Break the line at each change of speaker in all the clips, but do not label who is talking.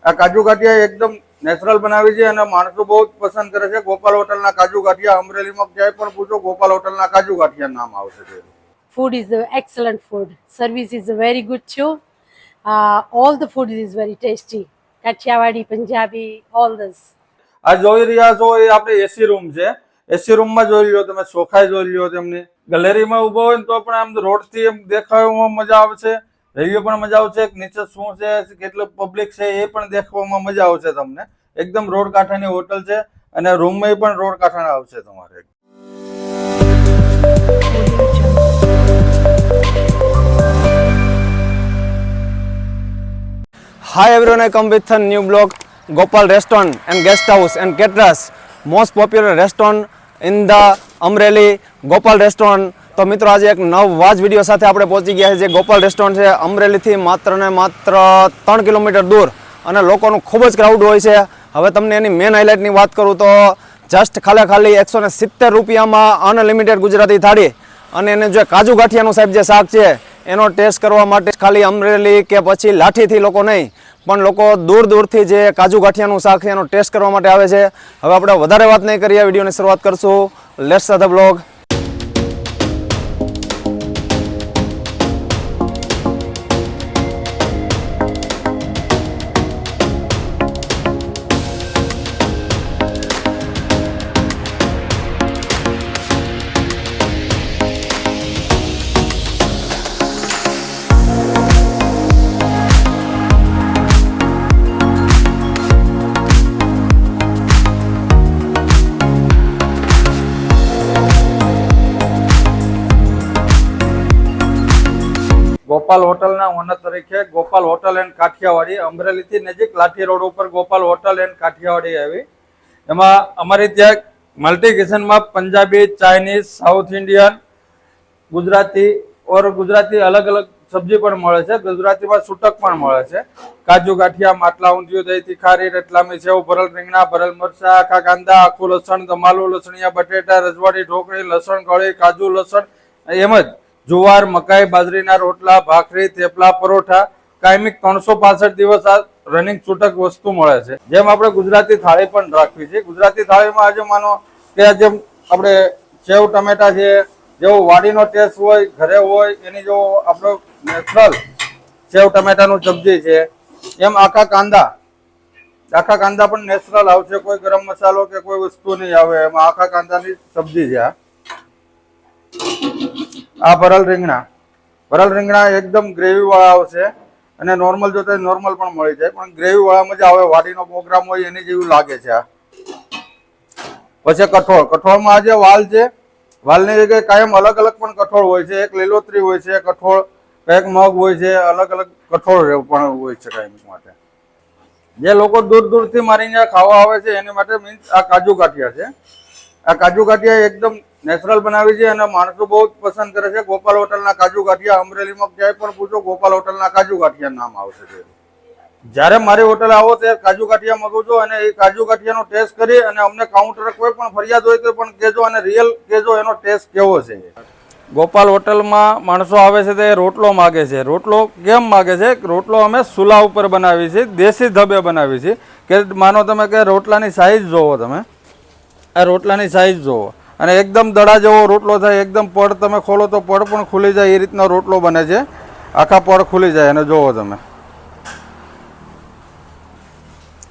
આ કાજુ ગાંઠિયા એકદમ નેચરલ બનાવી છે અને માણસો બહુ જ પસંદ કરે છે. ગોપાલ હોટલના કાજુ ગાંઠિયા અમરેલીમાં ક્યાંય પણ પૂછો ગોપાલ હોટલના કાજુ ગાંઠિયા નામ આવશે.
Food is excellent food. Service is very good too. All the food is very tasty. Kathiawadi, Punjabi, all this.
આ જોઈ રહ્યા છો એ આપણે એસી રૂમ છે. એસી રૂમમાં જોઈ લો તમે, ચોખાઈ જોઈ લો. તેમની ગેલેરીમાં ઉભો હોય તો પણ આમ રોડથી એમ દેખાવામાં મજા આવશે, રેડિયો પણ મજા આવશે, નીચે શું છે, કેટલું પબ્લિક છે એ પણ દેખવામાં મજા આવશે તમને. એકદમ રોડ કાંઠાની હોટલ છે અને રૂમમાં પણ રોડ કાંઠાના આવશે તમારે.
Hi everyone, I come with a new blog, Gopal Restaurant and Guest House and Caterers, most popular restaurant in the Amreli Gopal Restaurant. તો મિત્રો આજે એક નવા જ વિડીયો સાથે આપણે પહોંચી ગયા છે. જે ગોપાલ રેસ્ટોરન્ટ છે અમરેલીથી માત્ર ને માત્ર 3 કિલોમીટર દૂર અને લોકોનું ખૂબ જ ક્રાઉડ હોય છે. હવે તમને એની મેન હાઇલાઇટની વાત કરું તો જસ્ટ ખાલી 170 રૂપિયામાં અનલિમિટેડ ગુજરાતી થાળી અને એને જે કાજુ ગાંઠિયાનું સાહેબ જે શાક છે એનો ટેસ્ટ કરવા માટે ખાલી અમરેલી કે પછી લાઠીથી લોકો નહીં પણ લોકો દૂર દૂરથી જે કાજુ ગાંઠિયાનું શાક છે એનો ટેસ્ટ કરવા માટે આવે છે. હવે આપણે વધારે વાત નહીં કરીએ, વિડીયોની શરૂઆત કરશું. Let's start the blog.
Gopal હોટલના ઓનર તરીકે ગોપાલ હોટલ એન્ડ કાઠિયાવાડી, અમરેલીથી નજીક લાઠી રોડ ઉપર ગોપાલ હોટલ એન્ડ કાઠિયાવાડી આવી. એમાં અમારી ત્યાં મલ્ટી કિચનમાં Punjabi, Chinese, south Indian, Gujarati અલગ અલગ સબ્જી પણ મળે છે. ગુજરાતીમાં છૂટક પણ મળે છે. કાજુ ગાંઠિયા, માટલા ઊંધિયું, દહીં તિખારી, રતલામી સેવ, ભરલ રીંગણા, ભરલ મરચા, આખા કાંદા, આખું લસણ, તમાલુ, લસણિયા બટેટા, રજવાડી ઢોકળી, લસણ કળી, કાજુ લસણ, એમ જ જુવાર, મકાઈ, બાજરીના રોટલા, ભાખરી, થેપલા, પરોઠા, કાયમિક 365 દિવસ આ રનિંગ છૂટક વસ્તુ મળે છે. જેમ આપણે ગુજરાતી થાળી પણ રાખવી છે. ગુજરાતી થાળીમાં આજે માનો કે જેમ આપણે સેવ ટમેટા છે, જેવો વાડીનો ટેસ્ટ હોય, ઘરે હોય એની જેવો આપણો નેચરલ સેવ ટમેટાનું સબ્જી છે. એમ આખા કાંદા પણ નેચરલ આવશે. કોઈ ગરમ મસાલો કે કોઈ વસ્તુ નહીં આવે. એમાં આખા કાંદાની સબ્જી છે. આ ભરલ રીંગણા એકદમ ગ્રેવી વાળા આવશે અને નોર્મલ જોતા નોર્મલ પણ મળી જાય પણ ગ્રેવી વાળા મજા આવે. વાડીનો પ્રોગ્રામ હોય એની જેવું લાગે છે. આ પછી કઠોળમાં આજે વાલ છે. વાલની જગ્યાએ કાયમ અલગ અલગ પણ કઠોળ હોય છે. એક લીલોતરી હોય છે કઠોળ, એક મગ હોય છે, અલગ અલગ કઠોળ પણ હોય છે કાયમ માટે. જે લોકો દૂર દૂરથી મારી અહીંયા ખાવા આવે છે એની માટે મીન્સ આ કાજુ ગાંઠિયા છે. આ કાજુ ગાંઠિયા એકદમ નેચરલ બનાવી છે અને માણસો બહુ જ પસંદ કરે છે. ગોપાલ હોટલના કાજુ ગાંઠિયા અમરેલીમાં ક્યાંય પણ પૂછો ગોપાલ હોટલના કાજુ ગાંઠિયા નામ આવશે. જ્યારે મારી હોટલ આવો ત્યારે કાજુ ગાંઠિયા મગવજો અને એ કાજુ ગાંઠિયાનો ટેસ્ટ કરી અને અમને કાઉન્ટર કોઈ પણ ફરિયાદ હોય તો પણ કહેજો અને રિયલ કહેજો એનો ટેસ્ટ કેવો છે. ગોપાલ હોટલમાં માણસો આવે છે તે રોટલો માગે છે. રોટલો કેમ માગે છે? રોટલો અમે ચૂલા ઉપર બનાવી છે, દેશી ઢબે બનાવી છે. કે માનો તમે કે રોટલાની સાઈઝ જોવો, તમે આ રોટલાની સાઈઝ જોવો અને એકદમ દડા જેવો રોટલો થાય. એકદમ પડ તમે ખોલો તો પડ પણ ખુલી જાય એ રીતનો રોટલો બને છે. આખા પડ ખુલી જાય અને જોવો તમે.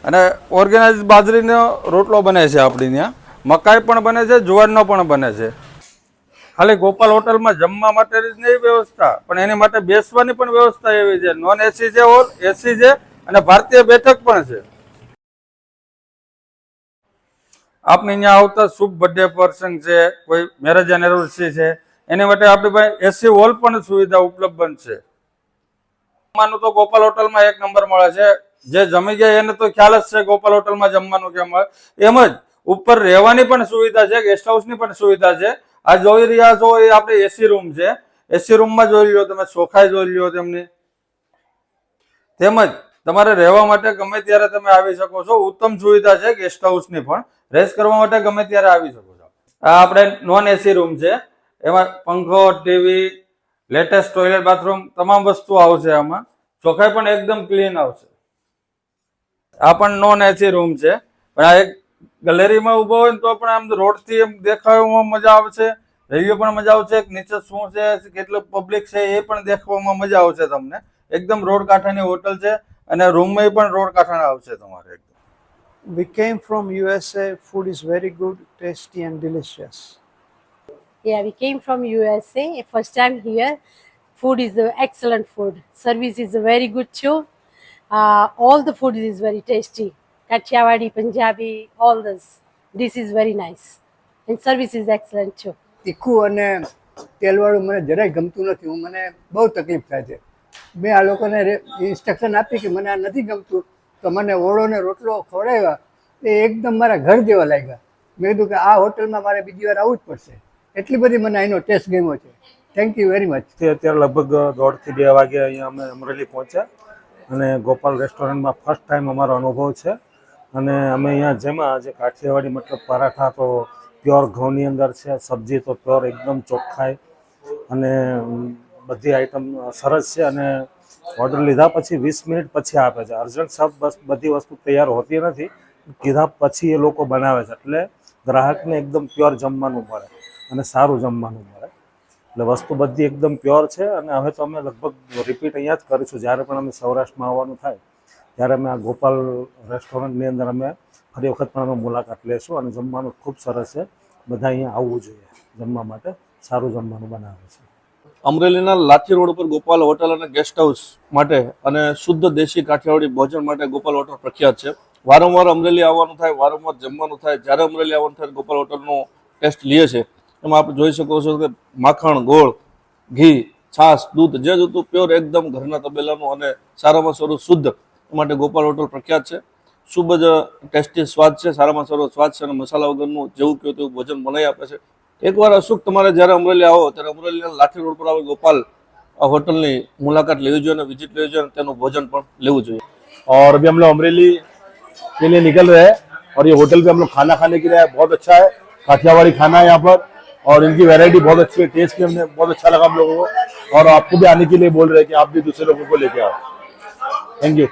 અને ઓર્ગેનાઇઝ બાજરીનો રોટલો બને છે આપણી ત્યાં. મકાઈ પણ બને છે, જુવારનો પણ બને છે. ખાલી ગોપાલ હોટલમાં જમવા માટેની જ નહીં વ્યવસ્થા પણ એની માટે બેસવાની પણ વ્યવસ્થા એવી છે. નોન એસી છે, હોલ એસી છે અને ભારતીય બેઠક પણ છે. આપને અહીંયા આવતા શુભ બર્થડે પ્રસંગ છે, કોઈ મેરેજ એનિવર્સરી છે, એની માટે આપણી પાસે એસી હોલ પણ સુવિધા ઉપલબ્ધ છે. જમવાનું તો ગોપાલ હોટલમાં એક નંબર મળે છે. જે જમી ગયા એને તો ખ્યાલ જ છે ગોપાલ હોટલમાં જમવાનું કેમ મળે. એમ જ ઉપર રહેવાની પણ સુવિધા છે, ગેસ્ટ હાઉસની પણ સુવિધા છે. આ જોઈ રહ્યા છો એ આપણે એસી રૂમ છે. એસી રૂમમાં જોઈ લો તમે, ચોખાઈ જોઈ લો તેમની. તેમજ તમારે રહેવા માટે ગમે ત્યારે તમે આવી શકો છો. ઉત્તમ સુવિધા છે ગેસ્ટ હાઉસની પણ. રેસ્ટ કરવા માટે ગમે ત્યારે આવી શકો છો. આ આપણે નોન એસી રૂમ છે. એમાં પંખો, ટીવી, લેટેસ્ટ ટોયલેટ, બાથરૂમ તમામ વસ્તુ આવશે. આમાં ચોખાઈ પણ એકદમ ક્લીન આવશે. આ પણ નોન એસી રૂમ છે, પણ આ એક ગેલેરીમાં ઊભો હોય ને તો પણ આમ રોડથી એમ દેખાવામાં મજા આવશે, રેડિયો પણ મજા આવશે, નીચે શું છે કેટલું પબ્લિક છે એ પણ દેખવામાં મજા આવશે તમને. એકદમ રોડ કાંઠાની હોટલ છે અને રૂમમાં પણ રોડ કાંઠાના આવશે તમારે એકદમ.
We came from USA. Food is very good, tasty and delicious.
Yeah, we came from USA. First time here. Food is excellent food. Service is very good too. All the food is very tasty. Kathiawadi, Punjabi, all this. This is very nice. And service is excellent too.
તીખું અને તેલવાળું મને જરાય ગમતું નથી. મને બહુ તકલીફ થાય છે. મેં આ લોકોને ઇન્સ્ટ્રક્શન આપી કે મને આ નથી ગમતું, તો મને ઓળો ને રોટલો ખવડાવ્યા. એ એકદમ મારા ઘર જેવા લાગ્યા. મેં કીધું કે આ હોટલમાં મારે બીજી વાર આવવું જ પડશે. એટલી બધી મને એનો ટેસ્ટ ગમ્યો છે. Thank you very much.
અત્યારે લગભગ 1:30 થી 2 વાગે અહીંયા અમે અમરેલી પહોંચ્યા અને ગોપાલ રેસ્ટોરન્ટમાં ફર્સ્ટ ટાઈમ અમારો અનુભવ છે. અને અમે અહીંયા જેમાં જે કાઠિયાવાડી મતલબ પરાઠા તો પ્યોર ઘઉંની અંદર છે, સબ્જી તો પ્યોર એકદમ ચોખ્ખાઈ અને બધી આઈટમ સરસ છે. અને ઓર્ડર લીધા પછી 20 મિનિટ પછી આપે છે. અર્જન્ટ સબ બસ બધી વસ્તુ તૈયાર હોતી નથી, કીધા પછી એ લોકો બનાવે છે. એટલે ગ્રાહકને એકદમ પ્યોર જમવાનું મળે અને સારું જમવાનું મળે. એટલે વસ્તુ બધી એકદમ પ્યોર છે. અને હવે તો અમે લગભગ રિપીટ અહીંયા જ કરીશું. જ્યારે પણ અમે સૌરાષ્ટ્રમાં આવવાનું થાય ત્યારે અમે આ ગોપાલ રેસ્ટોરન્ટની અંદર અમે ફરી વખત પણ અમે મુલાકાત લેશું. અને જમવાનું ખૂબ સરસ છે. બધા અહીંયા આવવું જોઈએ જમવા માટે. સારું જમવાનું બનાવે છે.
અમરેલીના લાઠી રોડ ઉપર ગોપાલ હોટલ અને ગેસ્ટ હાઉસ માટે અને શુદ્ધ દેશી કાઠિયાવાડી ભોજન માટે ગોપાલ હોટલ પ્રખ્યાત છે. વારંવાર અમરેલી આવવાનું થાય, વારંવાર જમવાનું થાય. જ્યારે અમરેલી આવવાનું થાય ગોપાલ હોટલનો ટેસ્ટ લે છે. એમાં આપ જોઈ શકો છો કે માખણ, ગોળ, ઘી, છાશ, દૂધ જે જોતું પ્યોર એકદમ ઘરના તબેલાનું અને સારામાં સારું શુદ્ધ માટે ગોપાલ હોટલ પ્રખ્યાત છે. ખૂબ જ ટેસ્ટી સ્વાદ છે, સારામાં સારો સ્વાદ છે અને મસાલા વગરનું જેવું કહ્યું તેવું ભોજન બનાવી આપે છે. એકવાર અશુક તમારે જ્યારે અમરેલી આવો ત્યારે અમરેલીના લાઠી રોડ પર આવે ગોપાલ હોટલની મુલાકાત લેવી જોઈએ અને વિઝિટ લેવી જોઈએ અને તેનું ભોજન પણ લેવું જોઈએ.
और अभी हम लोग अमरेली के लिए निकल रहे हैं और ये होटल पे हम लोग खाना खाने के लिए आए. बहुत अच्छा है, काठियावाड़ी खाना है यहाँ पर और इनकी वैरायटी बहुत अच्छी है. टेस्ट भी हमने बहुत अच्छा लगा हम लोगों को और आपको भी आने के लिए बोल रहे हैं कि आप भी दूसरे लोगों को लेके आओ. Thank you.